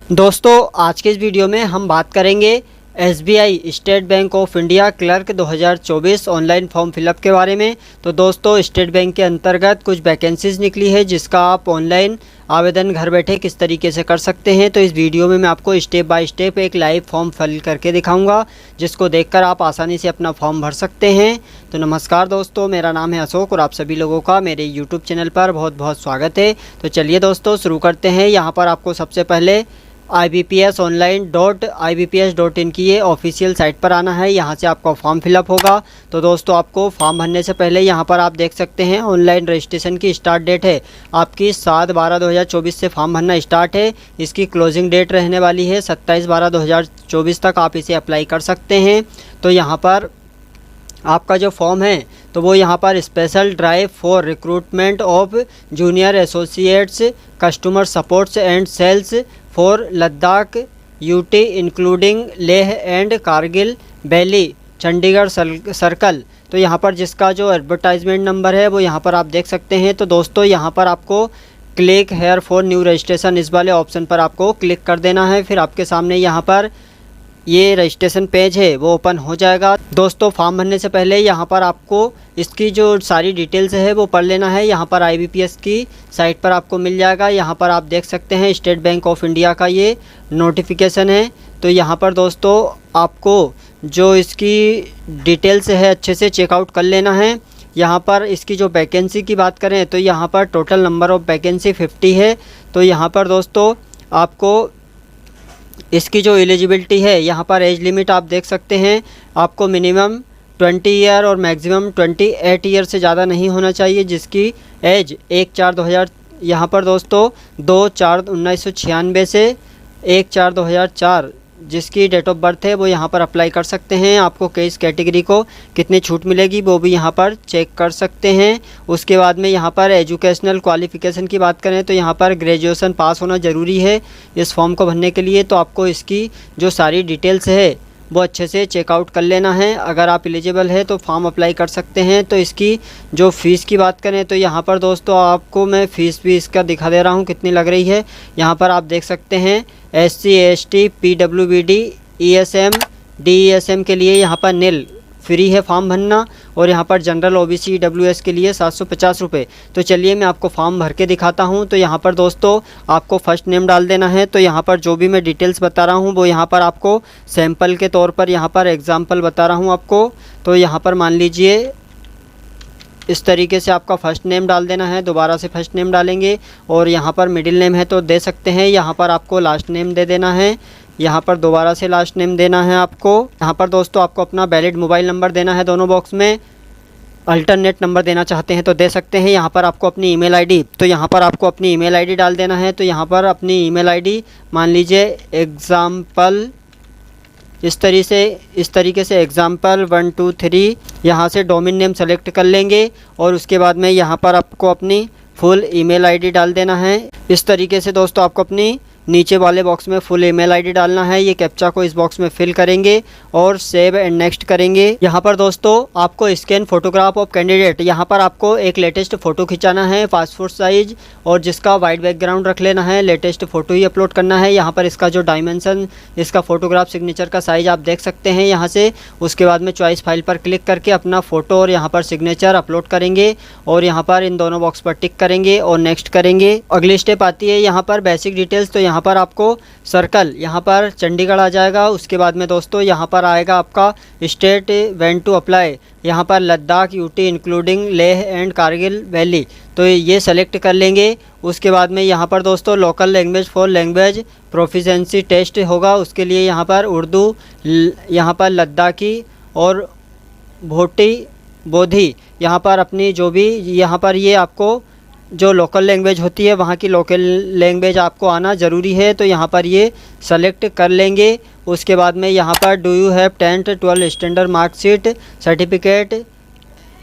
दोस्तों आज के इस वीडियो में हम बात करेंगे SBI state Bank of India clerk 2024 online form fill up के बारे में। तो दोस्तों स्टेट बैंक के अंतर्गत कुछ वैकेंसीज़ निकली है जिसका आप ऑनलाइन आवेदन घर बैठे किस तरीके से कर सकते हैं। तो इस वीडियो में मैं आपको स्टेप बाय स्टेप एक लाइव फॉर्म फिल करके दिखाऊंगा जिसको देखकर आप आसानी से अपना फॉर्म भर सकते हैं। तो नमस्कार दोस्तों, मेरा नाम है अशोक और आप सभी लोगों का मेरे यूट्यूब चैनल पर बहुत बहुत स्वागत है। तो चलिए दोस्तों शुरू करते हैं। यहाँ पर आपको सबसे पहले IBPSonline.IBPS.in की ये ऑफिशियल साइट पर आना है। यहाँ से आपका फॉर्म फिलअप होगा। तो दोस्तों आपको फॉर्म भरने से पहले यहाँ पर आप देख सकते हैं ऑनलाइन रजिस्ट्रेशन की स्टार्ट डेट है आपकी 7/12/2024 से फॉर्म भरना स्टार्ट है। इसकी क्लोजिंग डेट रहने वाली है 27/12/2024 तक आप इसे अप्लाई कर सकते हैं। तो यहाँ पर आपका जो फॉर्म है तो वो यहाँ पर special drive for recruitment of junior associates customer supports and sales for Ladakh UT including Leh and Kargil valley Chandigarh circle. तो यहाँ पर जिसका जो एडवर्टाइजमेंट नंबर है वो यहाँ पर आप देख सकते हैं। तो दोस्तों यहाँ पर आपको click here for new registration इस वाले ऑप्शन पर आपको क्लिक कर देना है। फिर आपके सामने यहाँ पर ये रजिस्ट्रेशन पेज है वो ओपन हो जाएगा। दोस्तों फॉर्म भरने से पहले यहाँ पर आपको इसकी जो सारी डिटेल्स है वो पढ़ लेना है। यहाँ पर IBPS की साइट पर आपको मिल जाएगा। यहाँ पर आप देख सकते हैं स्टेट बैंक ऑफ इंडिया का ये नोटिफिकेशन है। तो यहाँ पर दोस्तों आपको जो इसकी डिटेल्स है अच्छे से चेकआउट कर लेना है। यहाँ पर इसकी जो वैकेंसी की बात करें तो यहाँ पर टोटल नंबर ऑफ़ वैकेंसी 50 है। तो यहाँ पर दोस्तों आपको इसकी जो एलिजिबिलिटी है यहाँ पर एज लिमिट आप देख सकते हैं। आपको मिनिमम 20 ईयर और मैक्सिमम 28 ईयर से ज़्यादा नहीं होना चाहिए, जिसकी एज 1/4/2000 यहाँ पर दोस्तों 2/4/1996 से 1/4/2004 जिसकी डेट ऑफ बर्थ है वो यहाँ पर अप्लाई कर सकते हैं। आपको किस कैटेगरी को कितनी छूट मिलेगी वो भी यहाँ पर चेक कर सकते हैं। उसके बाद में यहाँ पर एजुकेशनल क्वालिफ़िकेशन की बात करें तो यहाँ पर ग्रेजुएशन पास होना ज़रूरी है इस फॉर्म को भरने के लिए। तो आपको इसकी जो सारी डिटेल्स है वो अच्छे से चेकआउट कर लेना है। अगर आप एलिजिबल है तो फॉर्म अप्लाई कर सकते हैं। तो इसकी जो फ़ीस की बात करें तो यहाँ पर दोस्तों आपको मैं फ़ीस भी इसका दिखा दे रहा हूँ कितनी लग रही है। यहाँ पर आप देख सकते हैं SC ST PWBD ESM DESM के लिए यहाँ पर नील फ्री है फॉर्म भरना, और यहाँ पर जनरल OBC EWS के लिए 750 रुपये। तो चलिए मैं आपको फॉर्म भर के दिखाता हूँ। तो यहाँ पर दोस्तों आपको फ़र्स्ट नेम डाल देना है। तो यहाँ पर जो भी मैं डिटेल्स बता रहा हूँ वो यहाँ पर आपको सैंपल के तौर पर यहाँ पर एग्ज़ाम्पल बता रहा हूँ आपको। तो यहाँ पर मान लीजिए इस तरीके से आपका फ़र्स्ट नेम डाल देना है, दोबारा से फर्स्ट नेम डालेंगे, और यहाँ पर मिडिल नेम है तो दे सकते हैं। यहाँ पर आपको लास्ट नेम दे देना है, यहाँ पर दोबारा से लास्ट नेम देना है आपको। यहाँ पर दोस्तों आपको अपना वैलिड मोबाइल नंबर देना है दोनों बॉक्स में। अल्टरनेट नंबर देना चाहते हैं तो दे सकते हैं। यहाँ पर आपको अपनी ईमेल आईडी, तो यहाँ पर आपको अपनी ईमेल आईडी डाल देना है। तो यहाँ पर अपनी ईमेल आईडी मान लीजिए एग्ज़ाम्पल इस तरीके से एग्ज़ाम्पल 1 2 3 यहाँ से डोमेन नेम सेलेक्ट कर लेंगे, और उसके बाद में यहाँ पर आपको अपनी फुल ईमेल आईडी डाल देना है। इस तरीके से दोस्तों आपको अपनी नीचे वाले बॉक्स में फुल ईमेल आईडी डालना है। ये कैप्चा को इस बॉक्स में फिल करेंगे और सेव एंड नेक्स्ट करेंगे। यहाँ पर दोस्तों आपको स्कैन फोटोग्राफ ऑफ कैंडिडेट, यहाँ पर आपको एक लेटेस्ट फ़ोटो खिंचाना है पासपोर्ट साइज, और जिसका वाइट बैकग्राउंड रख लेना है। लेटेस्ट फ़ोटो ही अपलोड करना है। यहाँ पर इसका जो डायमेंशन, इसका फ़ोटोग्राफ सिग्नेचर का साइज़ आप देख सकते हैं यहाँ से। उसके बाद में चॉइस फाइल पर क्लिक करके अपना फ़ोटो और यहाँ पर सिग्नेचर अपलोड करेंगे, और यहाँ पर इन दोनों बॉक्स पर टिक करेंगे और नेक्स्ट करेंगे। अगली स्टेप आती है यहाँ पर बेसिक डिटेल्स। तो यहाँ पर आपको सर्कल, यहाँ पर चंडीगढ़ आ जाएगा। उसके बाद में दोस्तों यहाँ पर आएगा आपका स्टेट वेंट टू अप्लाई, यहाँ पर Ladakh UT including Leh and Kargil valley, तो ये सेलेक्ट कर लेंगे। उसके बाद में यहाँ पर दोस्तों local language for language proficiency test होगा, उसके लिए यहाँ पर उर्दू, यहाँ पर लद्दाखी और बोधी, यहाँ पर अपनी जो भी यहाँ पर ये आपको जो लोकल लैंग्वेज होती है वहाँ की लोकल लैंग्वेज आपको आना ज़रूरी है। तो यहाँ पर ये सेलेक्ट कर लेंगे। उसके बाद में यहाँ पर do you have 10th 12 standard marksheet certificate,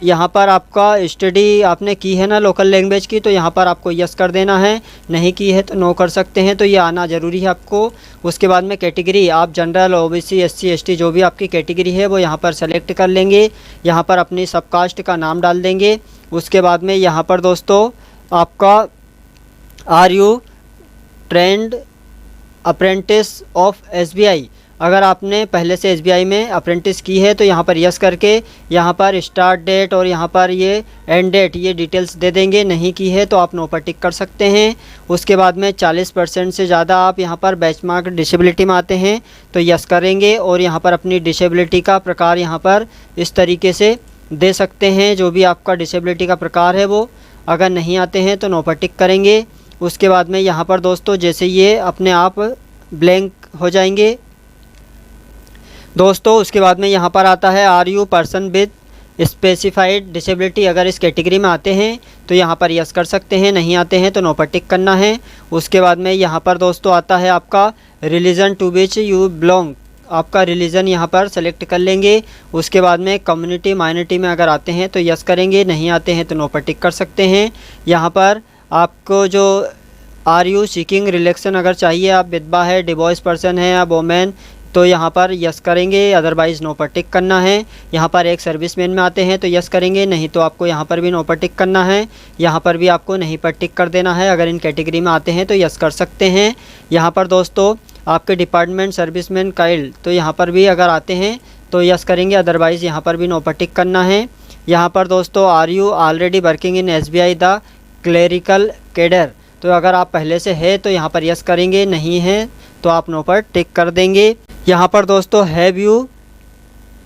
यहाँ पर आपका स्टडी आपने की है ना लोकल लैंग्वेज की, तो यहाँ पर आपको यस कर देना है। नहीं की है तो नो कर सकते हैं। तो ये आना ज़रूरी है आपको। उसके बाद में कैटेगरी आप जनरल OBC SC ST जो भी आपकी कैटेगरी है वो यहाँ पर सेलेक्ट कर लेंगे। यहाँ पर अपनी सबकास्ट का नाम डाल देंगे। उसके बाद में यहाँ पर दोस्तों आपका are you trained apprentice of SBI. अगर आपने पहले से एसबीआई में अप्रेंटिस की है तो यहाँ पर यस करके यहाँ पर स्टार्ट डेट और यहाँ पर ये एंड डेट ये डिटेल्स दे देंगे। नहीं की है तो आप नो पर टिक कर सकते हैं। उसके बाद में 40% से ज़्यादा आप यहाँ पर बेंचमार्क डिसेबिलिटी में आते हैं तो यस करेंगे और यहाँ पर अपनी डिसेबिलिटी का प्रकार यहाँ पर इस तरीके से दे सकते हैं, जो भी आपका डिसेबिलिटी का प्रकार है वो। अगर नहीं आते हैं तो नो पर टिक करेंगे। उसके बाद में यहाँ पर दोस्तों जैसे ये अपने आप ब्लैंक हो जाएंगे दोस्तों। उसके बाद में यहाँ पर आता है are you person with specified disability. अगर इस कैटेगरी में आते हैं तो यहाँ पर यस कर सकते हैं, नहीं आते हैं तो नो पर टिक करना है। उसके बाद में यहाँ पर दोस्तों आता है आपका religion to which you belong. आपका रिलीजन यहाँ पर सेलेक्ट कर लेंगे। उसके बाद में कम्युनिटी माइनॉरिटी में अगर आते हैं तो यस करेंगे, नहीं आते हैं तो नो पर टिक कर सकते हैं। यहाँ पर आपको जो आर यू सीकिंग रिलेक्शन अगर चाहिए, आप विधवा है, डिवोर्स पर्सन है या वोमेन, तो यहाँ पर यस करेंगे, अदरवाइज़ नो पर टिक करना है। यहाँ पर एक सर्विसमैन में आते हैं तो यस करेंगे, नहीं तो आपको यहाँ पर भी नो पर टिक करना है। यहाँ पर भी आपको नहीं पर टिक कर देना है। अगर इन कैटेगरी में आते हैं तो यस कर सकते हैं। यहाँ पर दोस्तों आपके डिपार्टमेंट सर्विसमैन काइल्ड, तो यहाँ पर भी अगर आते हैं तो यस करेंगे, अदरवाइज़ यहाँ पर भी नो पर टिक करना है। यहाँ पर दोस्तों are you already working in SBI the clerical cadre, तो अगर आप पहले से है तो यहाँ पर यस करेंगे, नहीं है तो आप नो पर टिक कर देंगे। यहाँ पर दोस्तों have you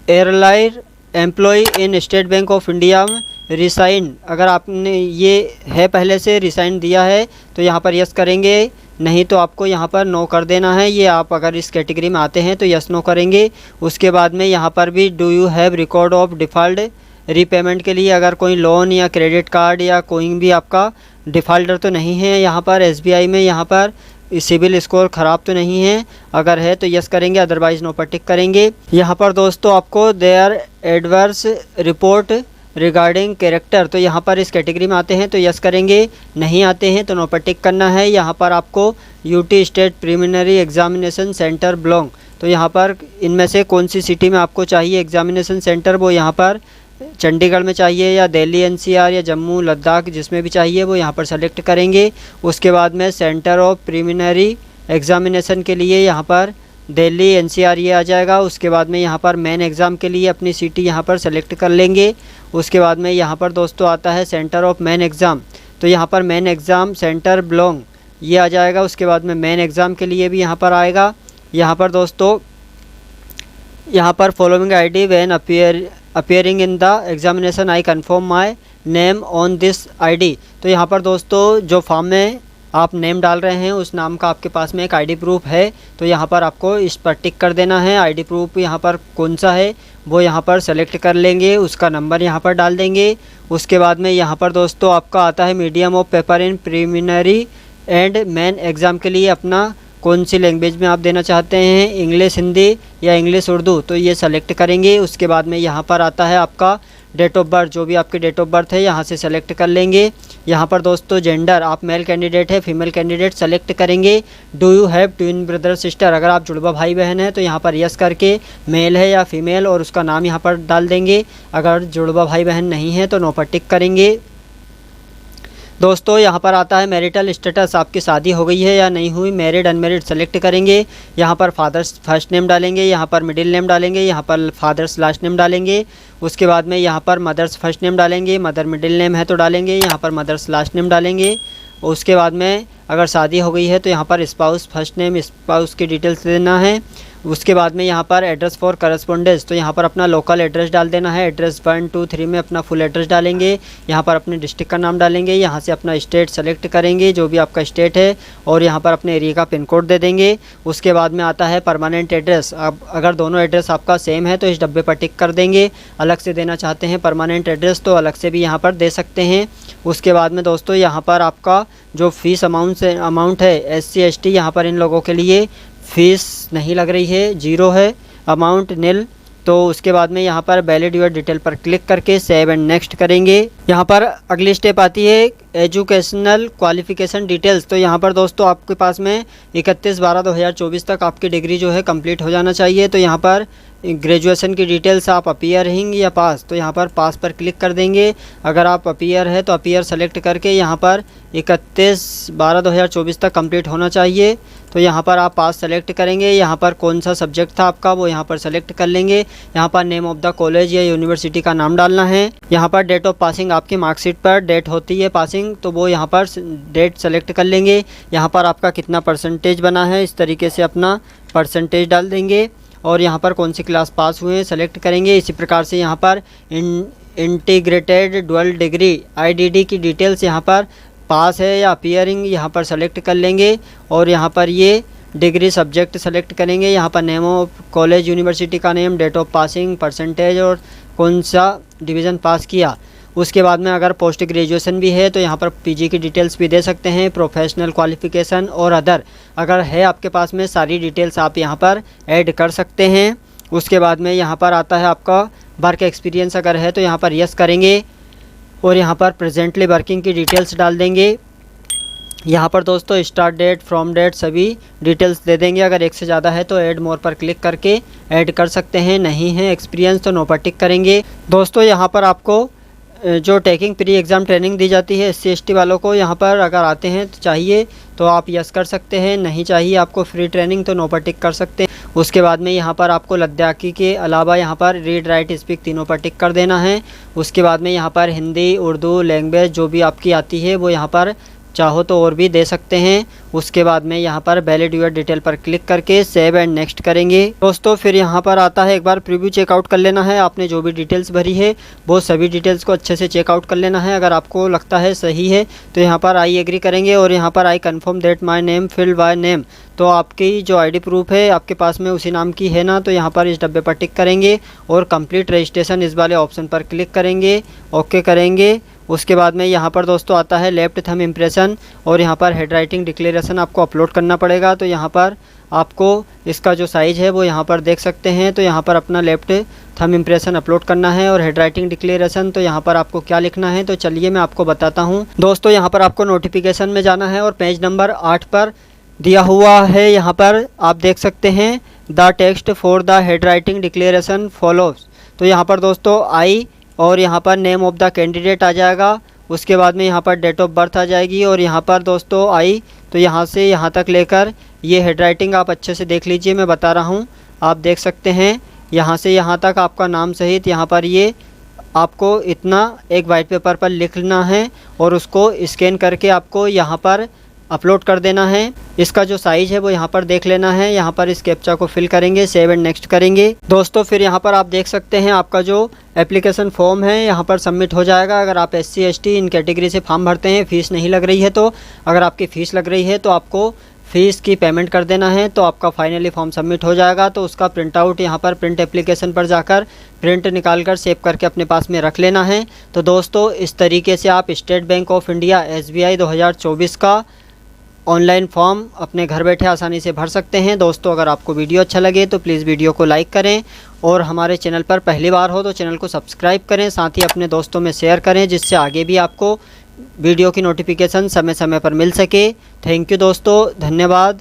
airline employ in State Bank of India में रिसाइन, अगर आपने ये है पहले से रिसाइन दिया है तो यहाँ पर यस करेंगे, नहीं तो आपको यहाँ पर नो कर देना है। ये आप अगर इस कैटेगरी में आते हैं तो यस नो करेंगे। उसके बाद में यहाँ पर भी do you have record of default repayment के लिए, अगर कोई लोन या क्रेडिट कार्ड या कोई भी आपका डिफ़ॉल्टर तो नहीं है यहाँ पर एसबीआई में, यहाँ पर सिविल स्कोर ख़राब तो नहीं है, अगर है तो यस करेंगे, अदरवाइज़ नो पर टिक करेंगे। यहाँ पर दोस्तों आपको there adverse report regarding character, तो यहाँ पर इस कैटेगरी में आते हैं तो यस करेंगे, नहीं आते हैं तो नो पर टिक करना है। यहाँ पर आपको UT state preliminary examination centre belong, तो यहाँ पर इनमें से कौन सी सिटी में आपको चाहिए एग्जामिनेशन सेंटर, वो यहाँ पर चंडीगढ़ में चाहिए या दिल्ली एनसीआर या जम्मू लद्दाख, जिसमें भी चाहिए वो यहाँ पर सेलेक्ट करेंगे। उसके बाद में सेंटर ऑफ प्रीलिमिनरी एग्जामिनेशन के लिए यहाँ पर दिल्ली एनसीआर ये आ जाएगा। उसके बाद में यहाँ पर मेन एग्ज़ाम के लिए अपनी सिटी यहाँ पर सेलेक्ट कर लेंगे। उसके बाद में यहाँ पर दोस्तों आता है सेंटर ऑफ मेन एग्ज़ाम, तो यहाँ पर मेन एग्ज़ाम सेंटर बिलोंग ये आ जाएगा। उसके बाद में मेन एग्ज़ाम के लिए भी यहाँ पर आएगा। यहाँ पर दोस्तों यहाँ पर following ID when appearing in the examination I confirm my name on this ID, तो यहाँ पर दोस्तों जो फॉर्म में आप नेम डाल रहे हैं उस नाम का आपके पास में एक आईडी प्रूफ है, तो यहाँ पर आपको इस पर टिक कर देना है। आईडी प्रूफ यहाँ पर कौन सा है वो यहाँ पर सेलेक्ट कर लेंगे, उसका नंबर यहाँ पर डाल देंगे। उसके बाद में यहाँ पर दोस्तों आपका आता है medium of paper in preliminary and main exam के लिए अपना कौन सी लैंग्वेज में आप देना चाहते हैं, इंग्लिश हिंदी या इंग्लिश उर्दू, तो ये सेलेक्ट करेंगे। उसके बाद में यहाँ पर आता है आपका डेट ऑफ बर्थ, जो भी आपकी डेट ऑफ बर्थ है यहाँ से सेलेक्ट कर लेंगे। यहाँ पर दोस्तों जेंडर, आप मेल कैंडिडेट है फीमेल कैंडिडेट सेलेक्ट करेंगे। Do you have twin brother sister, अगर आप जुड़वा भाई बहन है तो यहाँ पर यस करके मेल है या फीमेल और उसका नाम यहाँ पर डाल देंगे। अगर जुड़वा भाई बहन नहीं है तो नो पर टिक करेंगे। दोस्तों यहाँ पर आता है मैरिटल स्टेटस, आपकी शादी हो गई है या नहीं हुई, मैरिड अनमैरिड सेलेक्ट करेंगे। यहाँ पर फादर्स फर्स्ट नेम डालेंगे, यहाँ पर मिडिल नेम डालेंगे, यहाँ पर फादर्स लास्ट नेम डालेंगे। उसके बाद में यहाँ पर मदर्स फर्स्ट नेम डालेंगे, मदर मिडिल नेम है तो डालेंगे, यहाँ पर मदर्स लास्ट नेम डालेंगे। उसके बाद में अगर शादी हो गई है तो यहाँ पर स्पाउस फर्स्ट नेम, स्पाउस की डिटेल्स देना है। उसके बाद में यहाँ पर एड्रेस फॉर करस्पॉन्डेंस, तो यहाँ पर अपना लोकल एड्रेस डाल देना है। एड्रेस 1 2 3 में अपना फुल एड्रेस डालेंगे, यहाँ पर अपने डिस्ट्रिक्ट का नाम डालेंगे, यहाँ से अपना स्टेट सेलेक्ट करेंगे जो भी आपका स्टेट है और यहाँ पर अपने एरिया का पिन कोड दे देंगे। उसके बाद में आता है परमानेंट एड्रेस, अब अगर दोनों एड्रेस आपका सेम है तो इस डब्बे पर टिक कर देंगे। अलग से देना चाहते हैं परमानेंट एड्रेस तो अलग से भी यहाँ पर दे सकते हैं। उसके बाद में दोस्तों यहाँ पर आपका जो फीस अमाउंट है SC ST, यहाँ पर इन लोगों के लिए फ़ीस नहीं लग रही है, 0 है, अमाउंट नील। तो उसके बाद में यहाँ पर वैलिड यूर डिटेल पर क्लिक करके सेव एंड नेक्स्ट करेंगे। यहाँ पर अगली स्टेप आती है एजुकेशनल क्वालिफ़िकेशन डिटेल्स, तो यहाँ पर दोस्तों आपके पास में 31/12/2024 तक आपकी डिग्री जो है कंप्लीट हो जाना चाहिए। तो यहाँ पर ग्रेजुएशन की डिटेल्स आप अपीयरिंग या पास, तो यहाँ पर पास पर क्लिक कर देंगे। अगर आप अपीयर है तो अपीयर सेलेक्ट करके यहाँ पर 31/12/2024 तक कंप्लीट होना चाहिए। तो यहाँ पर आप पास सेलेक्ट करेंगे, यहाँ पर कौन सा सब्जेक्ट था आपका वो यहाँ पर सेलेक्ट कर लेंगे। यहाँ पर नेम ऑफ द कॉलेज या यूनिवर्सिटी का नाम डालना है। यहाँ पर डेट ऑफ पासिंग, आपकी मार्कशीट पर डेट होती है पासिंग, तो वो यहाँ पर डेट सेलेक्ट कर लेंगे। यहाँ पर आपका कितना परसेंटेज बना है, इस तरीके से अपना परसेंटेज डाल देंगे। और यहाँ पर कौन सी क्लास पास हुए हैं सेलेक्ट करेंगे। इसी प्रकार से यहाँ पर इंटीग्रेटेड डुअल डिग्री IDD की डिटेल्स यहाँ पर पास है या अपीयरिंग यहाँ पर सेलेक्ट कर लेंगे। और यहाँ पर ये डिग्री सब्जेक्ट सेलेक्ट करेंगे। यहाँ पर नेम ऑफ कॉलेज यूनिवर्सिटी का name, date of passing, percentage और कौन सा डिवीज़न पास किया। उसके बाद में अगर पोस्ट ग्रेजुएशन भी है तो यहाँ पर PG की डिटेल्स भी दे सकते हैं, प्रोफेशनल क्वालिफ़िकेशन और अदर अगर है आपके पास में सारी डिटेल्स आप यहाँ पर ऐड कर सकते हैं। उसके बाद में यहाँ पर आता है आपका वर्क एक्सपीरियंस, अगर है तो यहाँ पर यस करेंगे और यहाँ पर प्रेजेंटली वर्किंग की डिटेल्स डाल देंगे। यहाँ पर दोस्तों स्टार्ट डेट, फ्रॉम डेट सभी डिटेल्स दे देंगे। अगर एक से ज़्यादा है तो ऐड मोर पर क्लिक करके ऐड कर सकते हैं, नहीं है एक्सपीरियंस तो नो पर टिक करेंगे। दोस्तों यहाँ पर आपको जो टेकिंग प्री एग्ज़ाम ट्रेनिंग दी जाती है SC ST वालों को, यहाँ पर अगर आते हैं तो चाहिए तो आप यस कर सकते हैं, नहीं चाहिए आपको फ्री ट्रेनिंग तो नो पर टिक कर सकते हैं। उसके बाद में यहाँ पर आपको लद्दाखी के अलावा यहाँ पर रीड राइट स्पीक तीनों पर टिक कर देना है। उसके बाद में यहाँ पर हिंदी, उर्दू लैंग्वेज जो भी आपकी आती है वो यहाँ पर चाहो तो और भी दे सकते हैं। उसके बाद में यहाँ पर वैलिड यूर डिटेल पर क्लिक करके सेव एंड नेक्स्ट करेंगे। दोस्तों फिर यहाँ पर आता है एक बार प्रीव्यू चेकआउट कर लेना है। आपने जो भी डिटेल्स भरी है वो सभी डिटेल्स को अच्छे से चेकआउट कर लेना है। अगर आपको लगता है सही है तो यहाँ पर आई एग्री करेंगे और यहाँ पर I confirm that my name filled by name, तो आपकी जो ID प्रूफ है आपके पास में उसी नाम की है ना, तो यहाँ पर इस डब्बे पर टिक करेंगे और कंप्लीट रजिस्ट्रेशन इस वाले ऑप्शन पर क्लिक करेंगे, ओके करेंगे। उसके बाद में यहाँ पर दोस्तों आता है लेफ्ट थंब इम्प्रेशन और यहाँ पर हेड राइटिंग डिक्लेरेशन आपको अपलोड करना पड़ेगा। तो यहाँ पर आपको इसका जो साइज़ है वो यहाँ पर देख सकते हैं। तो यहाँ पर अपना लेफ्ट थंब इम्प्रेशन अपलोड करना है और हेड राइटिंग डिक्लेरेशन, तो यहाँ पर आपको क्या लिखना है तो चलिए मैं आपको बताता हूँ। दोस्तों यहाँ पर आपको नोटिफिकेशन में जाना है और पेज नंबर 8 पर दिया हुआ है, यहाँ पर आप देख सकते हैं the text for the head writing declaration follows. तो यहाँ पर दोस्तों आई और यहाँ पर नेम ऑफ द कैंडिडेट आ जाएगा। उसके बाद में यहाँ पर डेट ऑफ बर्थ आ जाएगी और यहाँ पर दोस्तों आई, तो यहाँ से यहाँ तक लेकर ये हेड राइटिंग आप अच्छे से देख लीजिए, मैं बता रहा हूँ, आप देख सकते हैं यहाँ से यहाँ तक आपका नाम सहित यहाँ पर ये आपको इतना एक वाइट पेपर पर लिखना है और उसको स्कैन करके आपको यहाँ पर अपलोड कर देना है। इसका जो साइज़ है वो यहाँ पर देख लेना है। यहाँ पर इस कैप्चा को फिल करेंगे, सेव एंड नेक्स्ट करेंगे। दोस्तों फिर यहाँ पर आप देख सकते हैं आपका जो एप्लीकेशन फॉर्म है यहाँ पर सबमिट हो जाएगा। अगर आप SC ST इन कैटेगरी से फॉर्म भरते हैं, फ़ीस नहीं लग रही है, तो अगर आपकी फ़ीस लग रही है तो आपको फ़ीस की पेमेंट कर देना है, तो आपका फाइनली फॉर्म सबमिट हो जाएगा। तो उसका प्रिंट आउट यहाँ पर प्रिंट एप्लीकेशन पर जाकर प्रिंट निकाल कर सेव करके अपने पास में रख लेना है। तो दोस्तों इस तरीके से आप state Bank of India SBI 2024 का ऑनलाइन फॉर्म अपने घर बैठे आसानी से भर सकते हैं। दोस्तों अगर आपको वीडियो अच्छा लगे तो प्लीज़ वीडियो को लाइक करें और हमारे चैनल पर पहली बार हो तो चैनल को सब्सक्राइब करें, साथ ही अपने दोस्तों में शेयर करें जिससे आगे भी आपको वीडियो की नोटिफिकेशन समय समय पर मिल सके। थैंक यू दोस्तों, धन्यवाद।